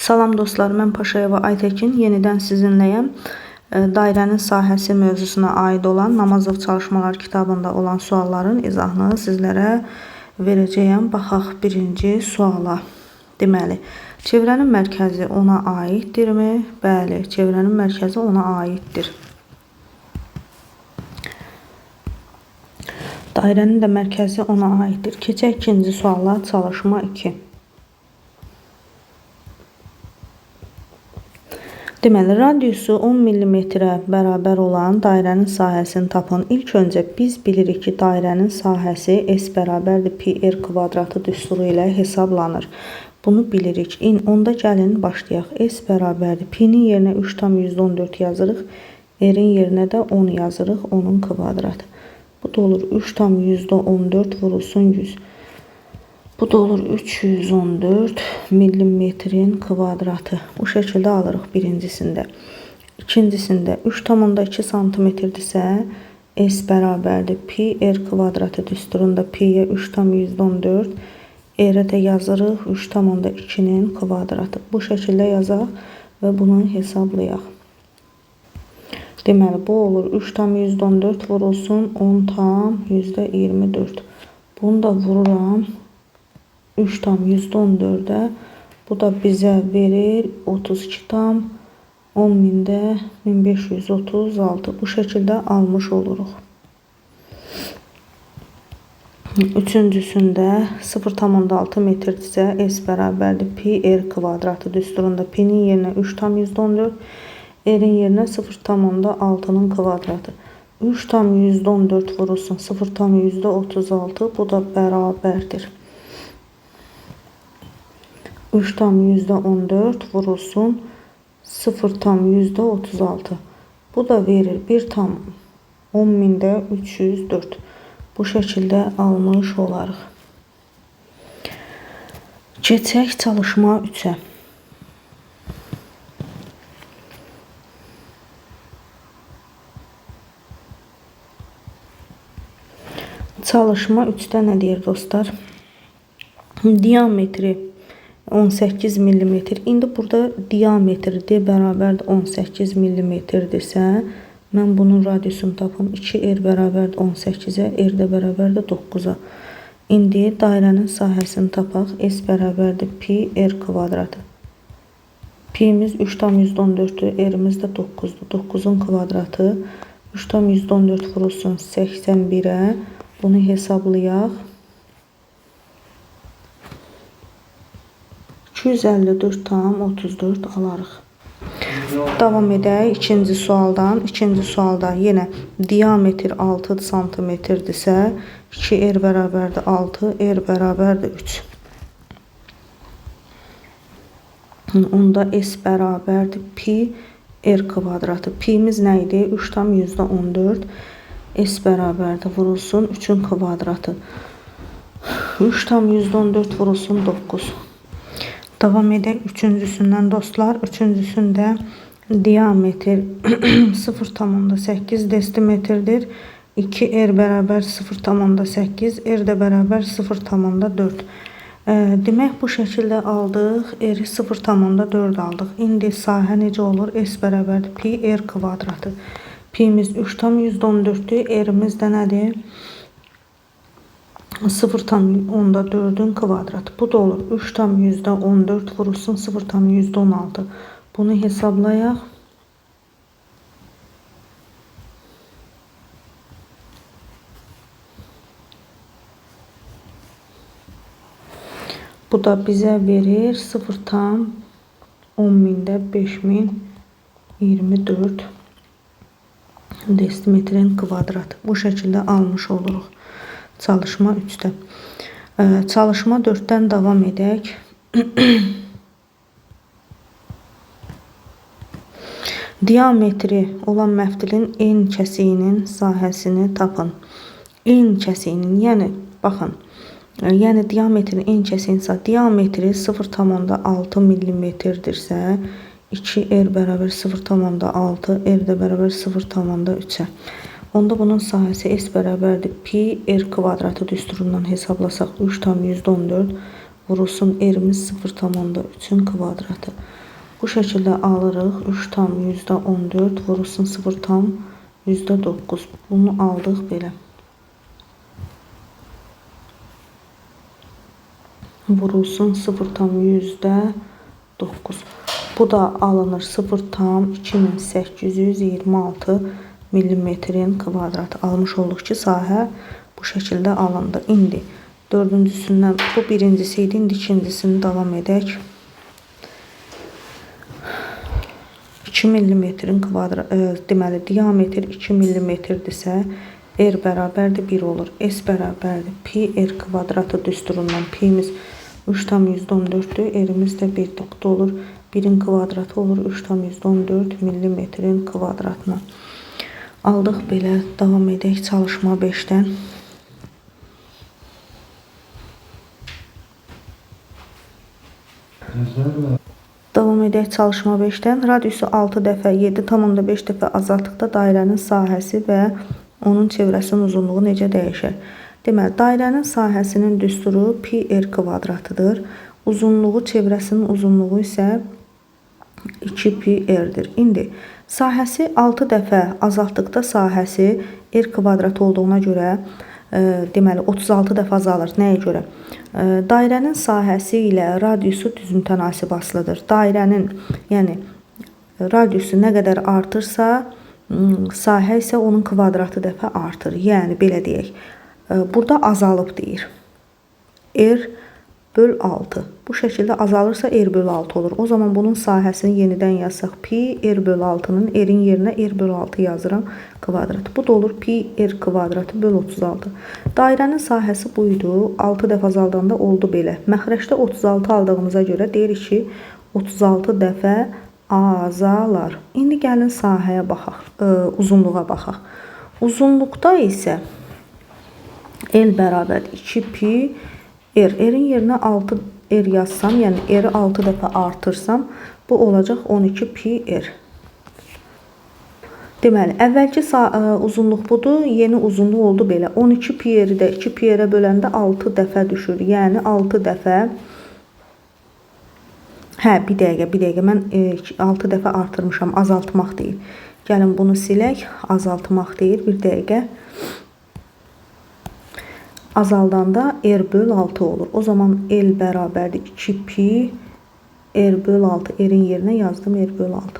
Salam dostlar, mən Paşayeva Aytekin yenidən sizinləyəm. Dairənin sahəsi mövzusuna aid olan Namazov çalışmalar kitabında olan sualların izahını sizlərə verəcəyəm. Baxaq birinci suala. Deməli, çevrənin mərkəzi ona aiddirmi? Bəli, çevrənin mərkəzi ona aiddir. Dairənin də mərkəzi ona aiddir. Keçək ikinci suala, çalışma 2. Deməli, radiusu 10 mm-ə bərabər olan dairənin sahəsini tapın. İlk öncə biz bilirik ki, dairənin sahəsi S bərabərdir pi r kvadratı düsturu ilə hesablanır. Bunu bilirik. Onda gəlin başlayaq. S bərabərdir. P-nin yerinə 3,14 yazırıq. R-in yerinə də 10 yazırıq. 10'un kvadratı. Bu da olur 3,14 vurulsun 100. Bu da olur 314 millimetrin kvadratı. Bu şəkildə alırıq birincisində. İkincisində 3,2 santimetrdirsə S bərabərdir pi r kvadratı düsturunda pi-yə 3,14, r-ə də yazırıq 3,2'nin kvadratı. Bu şəkildə yazaq və bunu hesablayaq. Deməli, bu olur 3,14 vurulsun 10,24. Bunu da vururam 3,14'ə. Bu da bizə verir 32,10 1536. Bu şəkildə almış oluruq. Üçüncüsündə 0,6 metrdirsə S bərabərdir pi r kvadratı düsturunda pi-nin yerinə 3,14, r-in yerinə 0,6'nın kvadratı. 3,14 vurulsun 0,36. Bu da bərabərdir 3,14 vurulsun 0,36. Bu da verir 1,10,304. Bu şəkildə almış olarıq. Keçək çalışma 3'ə. Çalışma 3'də nə deyir dostlar? Diametri 18 mm. İndi burada diametri D bərabərdir 18 mm-dirsə, mən bunun radiusunu tapım. 2r bərabərdir 18'ə, r də bərabərdir 9'a. İndi dairənin sahəsini tapaq. S bərabərdir pi r kvadratı. Pi'miz 3,14'dür, r-imiz də 9'dur. 9'un kvadratı 3,14 vurulsun 81'ə. Bunu hesablayaq. 254,34 alarıq. Davam edək ikinci sualdan. İkinci sualda yenə diametr 6 santimetrdirsə 2r bərabərdir 6, r bərabərdir 3. Onda S bərabərdir pi r kvadratı. Pi'miz nə idi? 3,14. S bərabərdir vurulsun 3'ün kvadratı. 3,14 vurulsun 9. Davam edək üçüncüsündən dostlar. Üçüncüsündə diametr 0,8 desimetrdir. 2r bərabər 0,8, r də bərabər 0,4. Demək bu şəkildə aldıq. R-i 0,4 aldıq. İndi sahə necə olur? S bərabərdir pi r kvadratı. Pi'miz 3,14'dür. R-imiz də nədir? 0,4'ün kvadratı. Bu da olur 3,14 vurulsun 0,16. Bunu hesablayaq. Bu da bizə verir 0,10,5024 desimetrin kvadratı. Bu şəkildə almış oluruq. Çalışma 3'də. Çalışma 4'dən davam edək. Diametri olan məftilin en kəsiyinin sahəsini tapın. En kəsiyinin, yəni baxın. Yəni diametrin en kəsiyinin diametri 0,6 mm-dirsə 2r bərabər 0,6, r də bərabər 0,3'ə. Onda bunun sahəsi S bərabərdir pi r kvadratı düsturundan hesablasaq 3,14 vurulsun r-imiz 0,3'ün kvadratı. Bu şəkildə alırıq. 3 tam %14 vurulsun 0 tam %9. Bunu aldıq belə. Vurulsun 0 tam %9. Bu da alınır 0 tam 2826 milimetrin kvadratı. Almış olduq ki, sahə bu şəkildə alındı. İndi dördüncüsündən, bu birincisi idi. İndi ikincisini davam edək. 2 millimetrin kvadrat, deməli diametr 2 millimetrdirsə, r bərabərdir 1 olur. S bərabərdir pi r kvadratı düsturundan pi'miz 3 tam %14'dür. R'imiz də 1'dir. Bu da olur 1'in kvadratı olur 3 tam %14 millimetrin kvadratına. Aldıq belə. Davam edək çalışma 5'dən. Davam edək çalışma 5'dən. Radiusu 6 dəfə 7,5 dəfə azaltdıqda dairənin sahəsi və onun çevrəsinin uzunluğu necə dəyişir? Deməli, dairənin sahəsinin düsturu pi r kvadratıdır. Uzunluğu, çevrəsinin uzunluğu isə 2 pi r'dir. İndi sahəsi 6 dəfə azaltdıqda sahəsi r kvadratı olduğuna görə deməli 36 dəfə azalır. Nəyə görə? Dairənin sahəsi ilə radiusu düz mütənasib asılıdır. Dairənin, yəni radiusu nə qədər artırsa, sahə isə onun kvadratı dəfə artır. Yəni belə deyək. Burada azalıb deyir. R böl 6. Bu şəkildə azalırsa r böl 6 olur. O zaman bunun sahəsini yenidən yazsaq. Pi r böl 6'nın r'in yerinə r böl 6 yazıram kvadrat. Bu da olur pi r kvadratı böl 36. Dairənin sahəsi buydu. 6 dəfə azaldanda oldu belə. Məxrəcdə 36 aldığımıza görə deyirik ki, 36 dəfə azalar. İndi gəlin sahəyə baxaq, uzunluğa baxaq. Uzunluqda isə L bərabərdir 2 pi r. R'in yerinə 6 r yazsam, yəni r'i 6 dəfə artırsam, bu olacaq 12 pi r. Deməli, əvvəlki uzunluq budur, yeni uzunluq oldu belə. 12 pi r'i də 2 pi r'ə böləndə 6 dəfə düşür. Yəni 6 dəfə, bir dəqiqə, mən 6 dəfə artırmışam, azaltmaq deyil. Gəlin bunu silək, azaltmaq deyil, bir dəqiqə. Azaldanda r böl 6 olur. O zaman L bərabərdir 2 pi r böl 6. R'in yerinə yazdım r böl 6.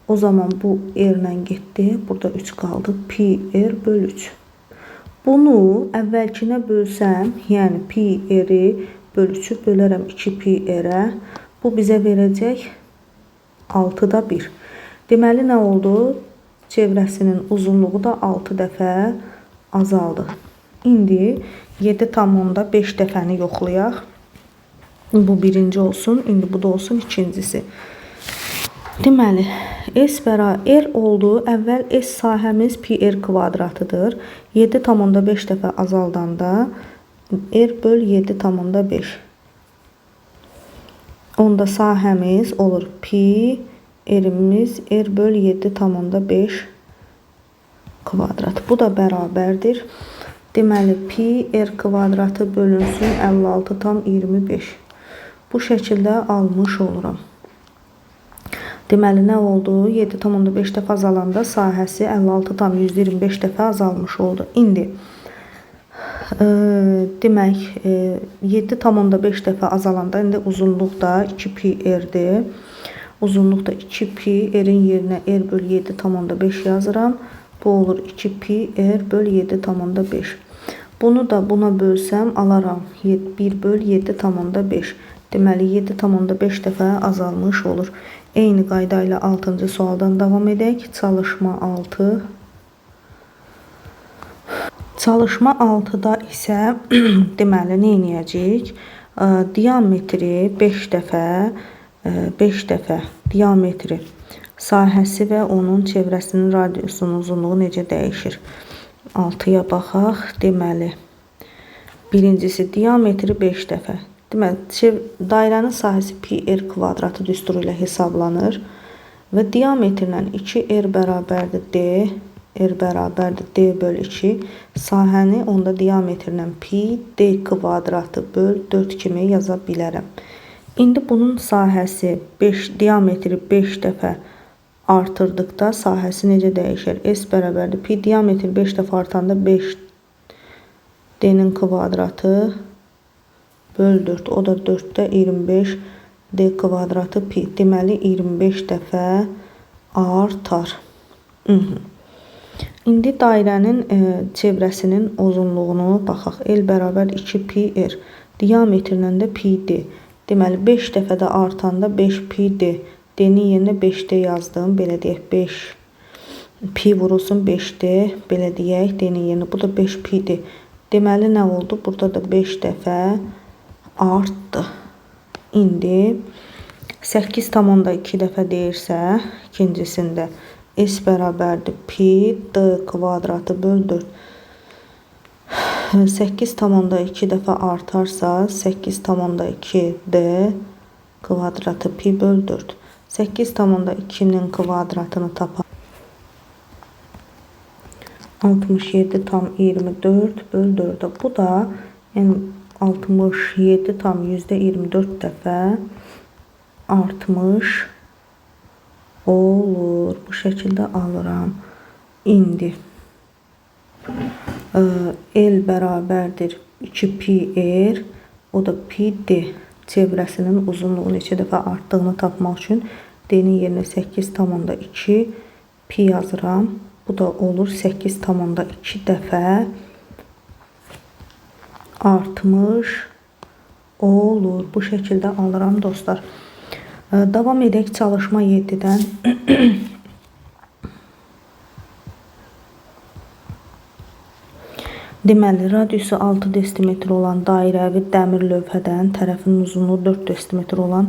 O zaman bu r ilə getdi. Burada 3 qaldı. Pi r böl 3. Bunu əvvəlkinə bölsəm, yəni pi r'i böl 3'ü bölərəm 2 pi r'ə. Bu bizə verəcək 6'da 1. Deməli nə oldu? Çevrəsinin uzunluğu da 6 dəfə azaldı. İndi 7,5 dəfəni yoxlayaq. Bu birinci olsun. İndi bu da olsun ikincisi. Deməli, S bərabər R oldu. Əvvəl S sahəmiz pi r kvadratıdır. 7,5 dəfə azaldanda R böl 7,5. Onda sahəmiz olur pi r'imiz R böl 7,5 kvadrat. Bu da bərabərdir. Deməli, pi r kvadratı bölünsün 56,25. Bu şəkildə almış oluram. Deməli, nə oldu? 7,5 dəfə azalanda sahəsi 56,125 dəfə azalmış oldu. İndi, demək, 7,5 dəfə azalanda indi uzunluq da 2 pi r'dir. Uzunluq da 2 pi r'in yerinə r böl 7,5 yazıram. Bu olur 2 pi r böl 7,5. Bunu da buna bölsəm alaram 1 böl 7,5. Deməli 7,5 dəfə azalmış olur. Eyni qayda ilə 6-cı sualdan davam edək. Çalışma 6. Çalışma 6-da isə deməli nə edəcəyik? Diametri 5 dəfə diametri sahəsi və onun çevrəsinin radiusunun uzunluğu necə dəyişir? 6'ya baxaq. Deməli, birincisi diametri 5 dəfə. Deməli, dairənin sahəsi pi r kvadratı düsturu ilə hesablanır və diametrlə 2r bərabərdir d. R bərabərdir D böl 2. Sahəni onda diametrlə pi D kvadratı böl 4 kimi yaza bilərəm. İndi bunun sahəsi 5, diametri 5 dəfə artırdıqda sahəsi necə dəyişir? S bərabərdir pi diametri 5 dəfə artanda 5 D-nin kvadratı böl 4. O da 4-də 25 D kvadratı pi. Deməli 25 dəfə artar. İndi dairənin çevrəsinin uzunluğunu baxaq. L bərabər 2 pi r. Diametrlə də pi d. Deməli 5 dəfə də artanda 5 pi d. D-nin yerinə 5D yazdım. Belə deyək 5 pi vurulsun 5D. Belə deyək D-nin yerinə. Bu da 5 pi d. Deməli nə oldu? Burada da 5 dəfə artdı. İndi 8,2 dəfə deyirsə, ikincisində S bərabərdir pi d kvadratı böl 4. 8,2 dəfə artarsa 8,2 d kvadratı pi böl 4. 8,2'nin kvadratını tapar. 67,24 böl 4'e. Bu da yani 67,24 dəfə artmış olur. Bu şəkildə alıram. İndi L bərabərdir 2 pi r. O da pi d. Çevrəsinin uzunluğunu 2 dəfə artdığını tapmaq üçün D-nin yerinə 8,2 pi yazıram. Bu da olur 8,2 dəfə artmış olur. Bu şəkildə alıram dostlar. Davam edək çalışma 7-dən. Deməli, radiusu 6 desimetr olan dairəvi dəmir lövhədən tərəfinin uzunluğu 4 desimetr olan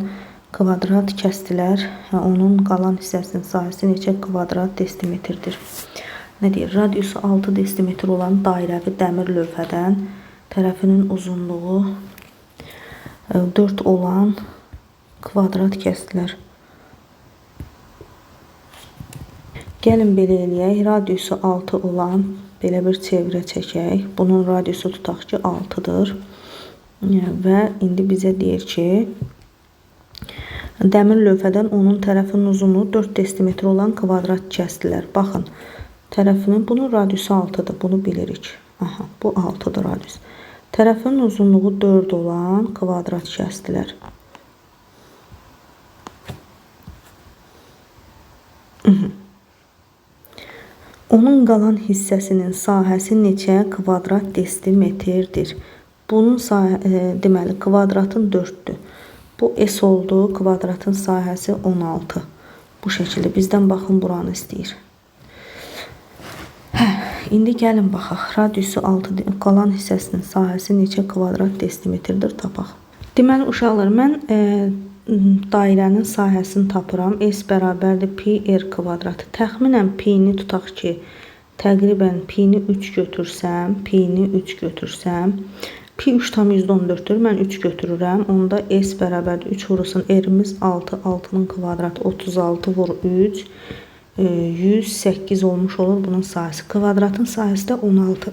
kvadrat kəsdilər. Onun qalan hissəsinin sahəsi neçə kvadrat desimetrdir? Nə deyir? Radiusu 6 desimetr olan dairəvi dəmir lövhədən tərəfinin uzunluğu 4 olan kvadrat kəsdilər. Gəlin belə eləyək. Radiusu 6 olan belə bir çevrə çəkək. Bunun radiusu tutaq ki 6'dır. Və indi bizə deyir ki, dəmir lövhədən onun tərəfinin uzunluğu 4 desimetr olan kvadrat kəsdilər. Baxın, bunun radiusu 6'dır. Bunu bilirik. Aha, bu 6'dır radius. Tərəfinin uzunluğu 4 olan kvadrat kəsdilər. Onun qalan hissəsinin sahəsi neçə kvadrat desimetrdir? Bunun deməli kvadratın 4'dür. Bu S oldu. Kvadratın sahəsi 16. Bu şəkildə bizdən baxın buranı istəyir. İndi gəlin baxaq. Radiusu 6 qalan hissəsinin sahəsi neçə kvadrat desimetrdir tapaq. Deməli uşaqlar, mən dairənin sahəsini tapıram. S bərabərdir pi r kvadratı. Təxminən pi-ni tutaq ki, təqribən pi-ni 3 götürsəm, pi 3,14'dür. Mən 3 götürürəm. Onda S bərabərdir 3 vurulsun. R-imiz 6, 6'nın kvadratı 36 vur 3. 108 olmuş olur bunun sahəsi. Kvadratın sahəsi də 16.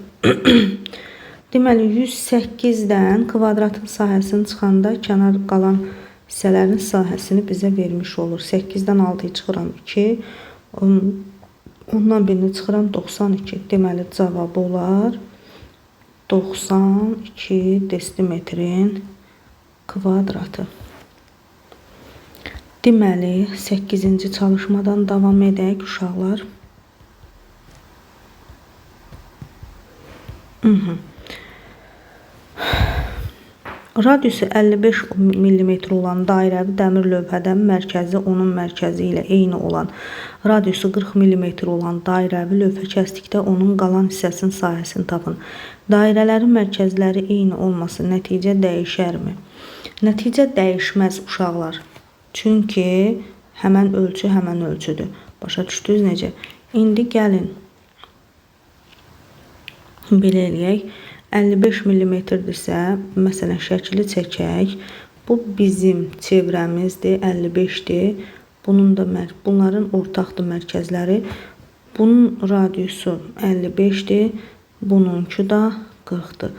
Deməli 108'dən kvadratın sahəsini çıxanda kənar qalan hissələrin sahəsini bizə vermiş olur. 8'dən 6'yı çıxıram 2. Ondan birini çıxıram 92. Deməli cavab olar 92 desimetrin kvadratı. Deməli 8-ci çalışmadan davam edək uşaqlar. Radiusu 55 mm olan dairəvi dəmir lövhədən mərkəzi onun mərkəzi ilə eyni olan radiusu 40 mm olan dairəvi lövhə kəsdikdə onun qalan hissəsinin sahəsini tapın. Dairələrin mərkəzləri eyni olması nəticə dəyişərmi? Nəticə dəyişməz uşaqlar. Çünki həmən ölçü həmən ölçüdür. Başa düşdünüz necə? İndi gəlin belə eləyək. 55 mm-dirsə, məsələn şəkili çəkək. Bu bizim çevrəmizdir, 55'dir. Bunların ortaqdır mərkəzləri. Bunun radiusu 55'dir. Bununki da 40'dır.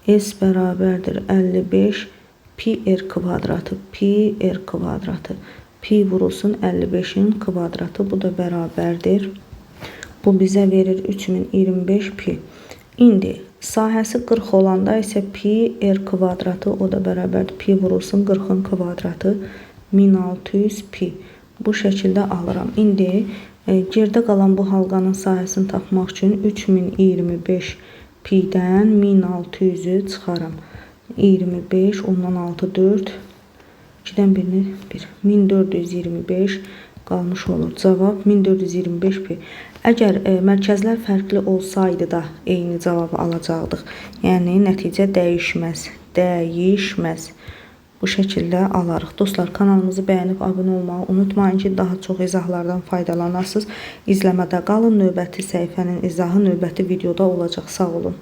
S bərabərdir 55 pi r kvadratı. Pi r kvadratı. Pi vurulsun 55'in kvadratı. Bu da bərabərdir. Bu bizə verir 3025 pi. İndi sahəsi 40 olanda isə pi r kvadratı, o da bərabərdir. Pi vurulsun 40'ın kvadratı 1600 pi. Bu şəkildə alıram. İndi gerdə qalan bu halqanın sahəsini tapmaq üçün 3025 pi'dən 1600'ü çıxaram. 25, ondan 6, 4, 2'dən birini 1. 1425 qalmış olur. Cavab 1425 pi. Əgər mərkəzlər fərqli olsaydı da eyni cavabı alacaqdıq. Yəni nəticə dəyişməz. Dəyişməz. Bu şəkildə alarıq. Dostlar, kanalımızı bəyənib abunə olmağı unutmayın ki, daha çox izahlardan faydalanasınız. İzləmədə qalın. Növbəti səhifənin izahı növbəti videoda olacaq. Sağ olun.